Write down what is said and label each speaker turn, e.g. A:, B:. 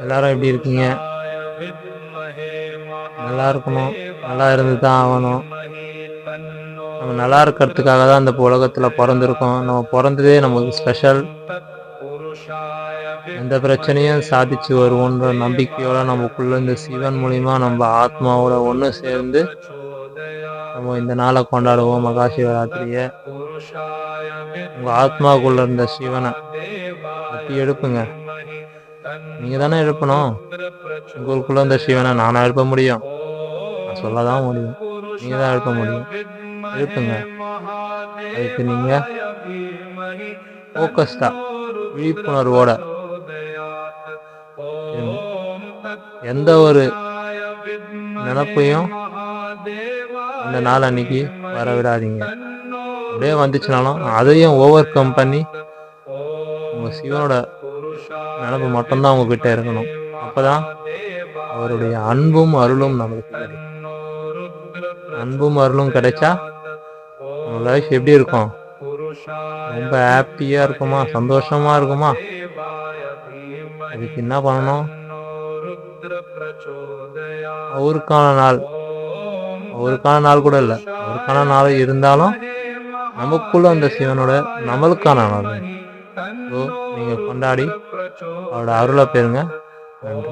A: எல்லாரும் எப்படி இருக்கீங்க? நல்லா இருக்கணும். நல்லா இருந்து தான் ஆகணும். நம்ம நல்லா இருக்கிறதுக்காக தான் இந்த உலகத்துல பிறந்திருக்கோம். நம்ம பிறந்ததே நமக்கு ஸ்பெஷல். எந்த பிரச்சனையும் சாதிச்சு வருவோன்ற நம்பிக்கையோட நமக்குள்ள இந்த சிவன் மூலியமா நம்ம ஆத்மாவோட ஒன்று சேர்ந்து நம்ம இந்த நாளை கொண்டாடுவோம். மகா சிவராத்திரிய உங்க ஆத்மாவுக்குள்ள இருந்த சிவனை தட்டி எழுப்புங்க. நீங்க தானே எழுப்பணும். உங்களுக்குள்ள இருந்த சிவனை நானா எழுப்ப முடியும்? நான் சொல்லதான் முடியும். நீங்க தான் எழுப்ப முடியும். எழுப்புங்க. அதுக்கு நீங்க ஃபோக்கஸ்டா விழிப்புணர்வோட எந்த ஒரு நினப்பையும் அந்த நாள் அன்னைக்கு வர விடாதீங்க. அப்படியே வந்துச்சுனாலும் அதையும் ஓவர் கம் பண்ணி உங்க சிவனோட நினப்பு மட்டும்தான் உங்ககிட்ட இருக்கணும். அப்பதான் அவருடைய அன்பும் அருளும் நம்மளுக்கு கிடைக்கும். அன்பும் அருளும் கிடைச்சா நம்ம லைஃப் எப்படி இருக்கும்? ரொம்ப ஹாப்பியா இருக்குமா? சந்தோஷமா இருக்குமா? அதுக்கு என்ன பண்ணணும்? அவருக்கான நாள் கூட இல்லை, அவருக்கான நாள் இருந்தாலும் நமக்குள்ள அந்த சிவனோட நம்மளுக்கான நாள். ஸோ நீங்க கொண்டாடி அவரோட அருளை பெறுங்க. நன்றி.